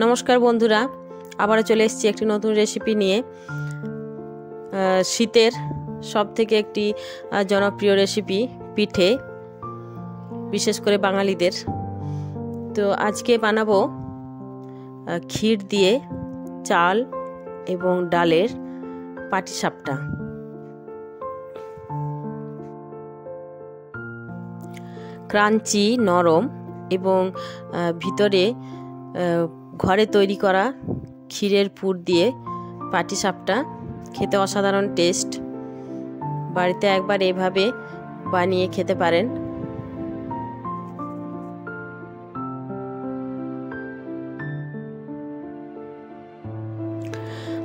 নমস্কার বন্ধুরা, আবারও চলে এসেছি একটি নতুন রেসিপি নিয়ে। শীতের সবথেকে একটি জনপ্রিয় রেসিপি পিঠে, বিশেষ করে বাঙালিদের। তো আজকে বানাবো ক্ষীর দিয়ে চাল এবং ডালের পাটিসাপটা। ক্রাঞ্চি, নরম এবং ভিতরে ঘরে তৈরি করা ক্ষীরের পুর দিয়ে পাটিসাপটা খেতে অসাধারণ টেস্ট। বাড়িতে একবার এভাবে বানিয়ে খেতে পারেন।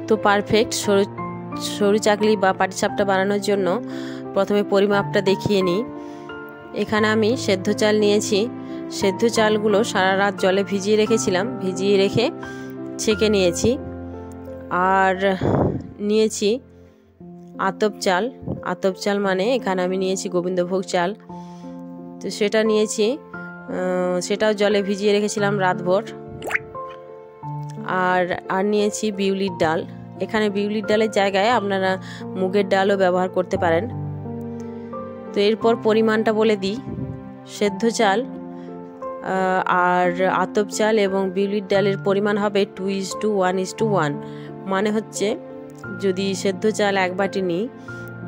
তো পারফেক্ট সরু চাকলি বা পাটিসাপটা বানানোর জন্য প্রথমে পরিমাপটা দেখিয়ে নিই। এখানে আমি সেদ্ধ চাল নিয়েছি। সেদ্ধ চালগুলো সারা রাত জলে ভিজিয়ে রেখেছিলাম, ভিজিয়ে রেখে ছেঁকে নিয়েছি। আর নিয়েছি আতপ চাল। আতপ চাল মানে এখানে আমি নিয়েছি গোবিন্দভোগ চাল। তো সেটা নিয়েছি, সেটাও জলে ভিজিয়ে রেখেছিলাম রাতভর। আর নিয়েছি বিউলির ডাল। এখানে বিউলির ডালের জায়গায় আপনারা মুগের ডালও ব্যবহার করতে পারেন। তো এরপর পরিমাণটা বলে দিই। সেদ্ধ চাল আর আতপ চাল এবং বিউলির ডালের পরিমাণ হবে 2:1:1। মানে হচ্ছে যদি সেদ্ধ চাল 1 বাটি নিই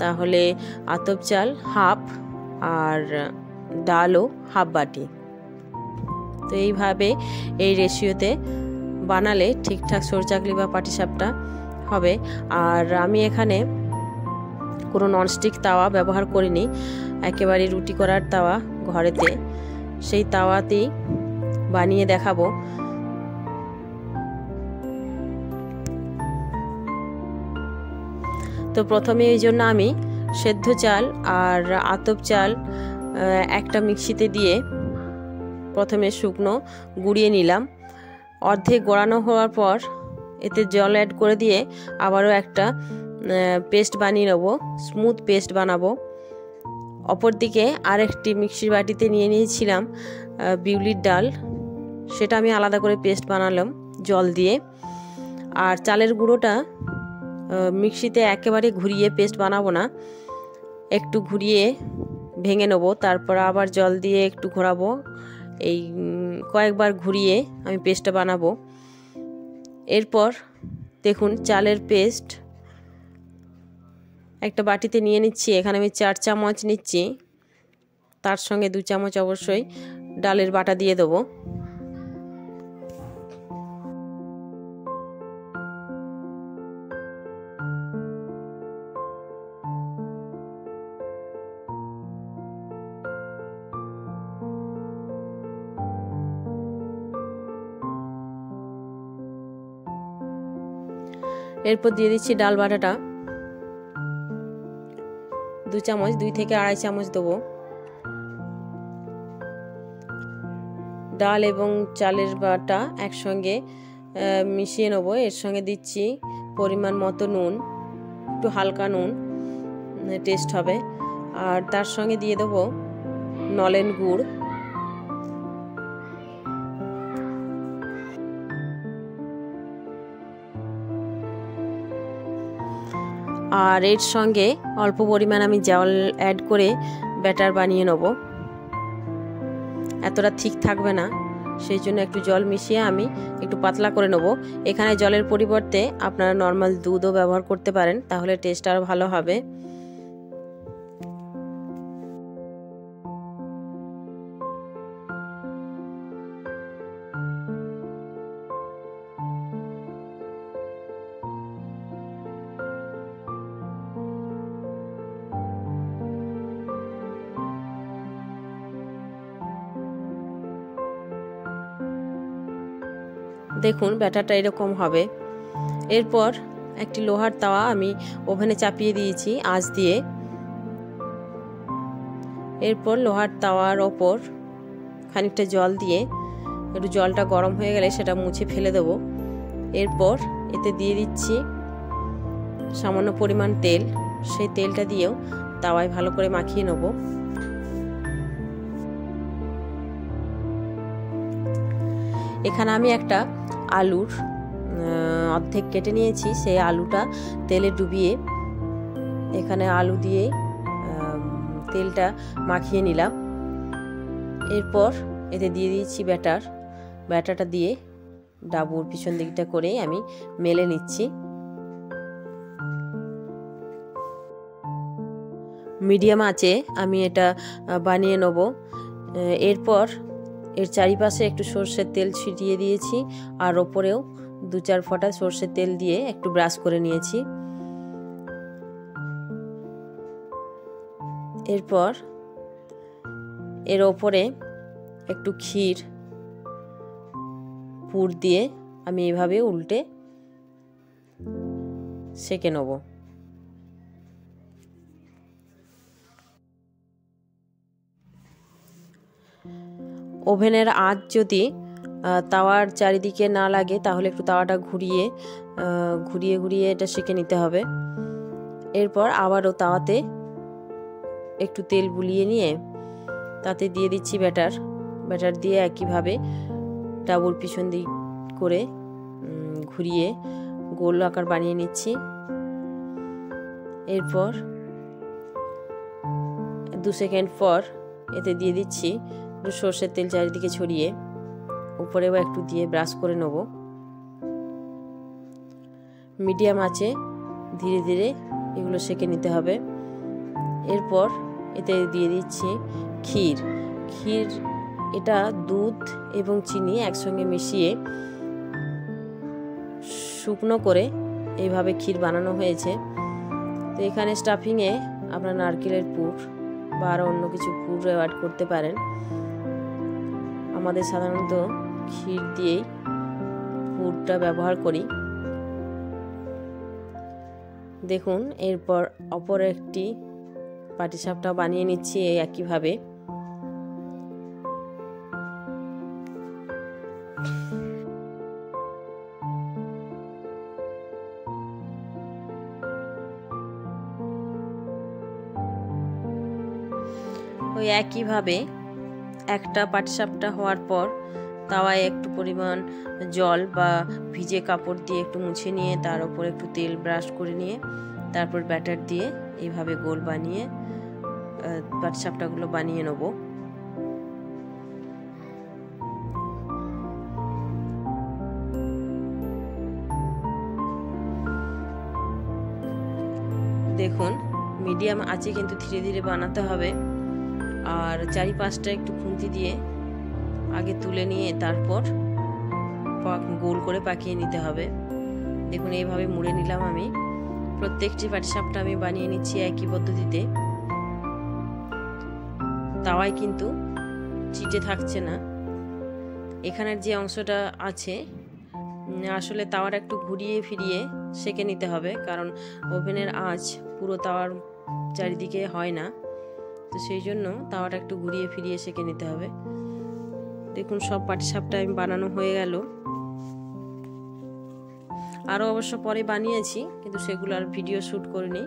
তাহলে আতপ চাল হাফ আর ডালও হাফ বাটি। তো এইভাবে এই রেশিওতে বানালে ঠিকঠাক সরু চাকলি বা পাটিসাপটা হবে। আর আমি এখানে কোনো ননস্টিক তাওয়া ব্যবহার করিনি, একেবারে রুটি করার তাওয়া ঘরেতে, সেই তাওয়াতেই বানিয়ে দেখাবো। তো প্রথমে এই জন্য আমি সেদ্ধ চাল আর আতপ চাল একটা মিক্সিতে দিয়ে প্রথমে শুকনো গুঁড়িয়ে নিলাম। অর্ধেক গড়ানো হওয়ার পর এতে জল অ্যাড করে দিয়ে আবারও একটা পেস্ট বানিয়ে নেব, স্মুথ পেস্ট বানাবো। অপরদিকে আরেকটি মিক্সির বাটিতে নিয়ে নিয়েছিলাম বিউলির ডাল, সেটা আমি আলাদা করে পেস্ট বানালাম জল দিয়ে। আর চালের গুঁড়োটা মিক্সিতে একেবারে ঘুরিয়ে পেস্ট বানাবো না, একটু ঘুরিয়ে ভেঙে নেবো, তারপর আবার জল দিয়ে একটু ঘোরাবো। এই কয়েকবার ঘুরিয়ে আমি পেস্টটা বানাবো। এরপর দেখুন চালের পেস্ট একটা বাটিতে নিয়ে নিচ্ছি। এখানে আমি 4 চামচ নিচ্ছি, তার সঙ্গে 2 চামচ অবশ্যই ডালের বাটা দিয়ে দেবো। এরপর দিয়ে দিচ্ছি ডাল বাটাটা 2 চামচ, 2 থেকে আড়াই চামচ দেবো। ডাল এবং চালের বাটা একসঙ্গে মিশিয়ে নেব। এর সঙ্গে দিচ্ছি পরিমাণ মতো নুন, একটু হালকা নুন, টেস্ট হবে। আর তার সঙ্গে দিয়ে দেবো নলেন গুড়, আর এর সঙ্গে অল্প পরিমাণ আমি জল অ্যাড করে ব্যাটার বানিয়ে নেব। এতটা ঠিক থাকবে না, সেই জন্য একটু জল মিশিয়ে আমি একটু পাতলা করে নেব। এখানে জলের পরিবর্তে আপনারা নর্মাল দুধও ব্যবহার করতে পারেন, তাহলে টেস্ট আরও ভালো হবে। দেখুন ব্যাটারটা এরকম হবে। এরপর একটি লোহার তাওয়া আমি ওভেনে চাপিয়ে দিয়েছি আঁচ দিয়ে। এরপর লোহার তাওয়ার ওপর খানিকটা জল দিয়ে, একটু জলটা গরম হয়ে গেলে সেটা মুছে ফেলে দেব। এরপর এতে দিয়ে দিচ্ছি সামান্য পরিমাণ তেল। সেই তেলটা দিয়েও তাওয়ায় ভালো করে মাখিয়ে নেব। এখানে আমি একটা আলুর অর্ধেক কেটে নিয়েছি, সেই আলুটা তেলে ডুবিয়ে এখানে আলু দিয়ে তেলটা মাখিয়ে নিলাম। এরপর এতে দিয়ে দিয়েছি ব্যাটারটা দিয়ে ডাবুর পিছন দিকটা করে আমি মেলে নিচ্ছি। মিডিয়াম আঁচে আমি এটা বানিয়ে নেব। এরপর এর চারিপাশে একটু সর্ষের তেল ছিটিয়ে দিয়েছি, আর ওপরেও 2-4 ফোঁটা সর্ষের তেল দিয়ে একটু ব্রাশ করে নিয়েছি। এরপর এর ওপরে একটু ক্ষীর পুর দিয়ে আমি এভাবে উল্টে সেঁকে নেব। ওভেনের আঁচ যদি তাওয়ার চারিদিকে না লাগে তাহলে একটু তাওয়াটা ঘুরিয়ে ঘুরিয়ে এটা সেঁকে নিতে হবে। এরপর আবারও তাওয়াতে একটু তেল বুলিয়ে নিয়ে তাতে দিয়ে দিচ্ছি ব্যাটার দিয়ে একইভাবে ডাবুর পিছন দিক করে ঘুরিয়ে গোল আকার বানিয়ে নিচ্ছি। এরপর 2 সেকেন্ড পর এতে দিয়ে দিচ্ছি একটু সর্ষের তেল চারিদিকে ছড়িয়ে, উপরেও একটু দিয়ে ব্রাশ করে নেব। মিডিয়াম আঁচে ধীরে ধীরে এগুলো সেঁকে নিতে হবে। এরপর এতে দিয়ে দিচ্ছি ক্ষীর। এটা দুধ এবং চিনি একসঙ্গে মিশিয়ে শুকনো করে এইভাবে ক্ষীর বানানো হয়েছে। তো এখানে স্টাফিংয়ে আপনার নারকেলের পুর বা আরও অন্য কিছু পুর অ্যাড করতে পারেন। আমাদের সাধারণত ক্ষীর দিয়েই পুরটা ব্যবহার করি। দেখুন, এরপর অপর একটি পাটিসাপটা বানিয়ে নিচ্ছি এই একইভাবে। ওই একইভাবে একটা পাটিসাপটা হওয়ার পর তাওয়ায় একটু পরিমাণ জল বা ভিজে কাপড় দিয়ে একটু মুছে নিয়ে তার উপর একটু তেল ব্রাশ করে নিয়ে তারপর ব্যাটার দিয়ে এইভাবে গোল বানিয়ে পাটিসাপটাগুলো বানিয়ে নেব। দেখুন, মিডিয়াম আঁচে কিন্তু ধীরে ধীরে বানাতে হবে, আর চারিপাশটা একটু খুন্তি দিয়ে আগে তুলে নিয়ে তারপর গোল করে পাকিয়ে নিতে হবে। দেখুন, এইভাবে মুড়ে নিলাম আমি। প্রত্যেকটি পাটিসাপটা আমি বানিয়ে নিচ্ছি একই পদ্ধতিতে। তাওয়ায় কিন্তু চিটে থাকছে না। এখানের যে অংশটা আছে আসলে তাওয়ার একটু ঘুরিয়ে ফিরিয়ে সেঁকে নিতে হবে, কারণ ওভেনের আঁচ পুরো তাওয়ার চারিদিকে হয় না। তো সেই জন্য তাওয়াটা একটু ঘুরিয়ে ফিরিয়ে সেঁকে নিতে হবে। দেখুন, সব পাটিসাপটা আমি বানানো হয়ে গেল। আরও অবশ্য পরে বানিয়েছি, কিন্তু সেগুলো আর ভিডিও শ্যুট করিনি,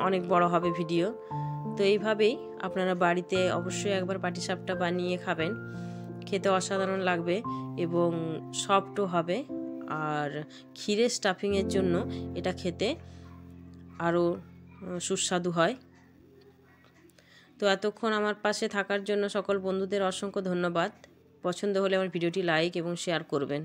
অনেক বড় হবে ভিডিও। তো এইভাবেই আপনারা বাড়িতে অবশ্যই একবার পাটিসাপটা বানিয়ে খাবেন। খেতে অসাধারণ লাগবে এবং সফটও হবে, আর ক্ষীরের স্টাফিংয়ের জন্য এটা খেতে আরও সুস্বাদু হয়। তো এতক্ষণ আমার পাশে থাকার জন্য সকল বন্ধুদের অসংখ্য ধন্যবাদ। পছন্দ হলে আমার ভিডিওটি লাইক এবং শেয়ার করবেন।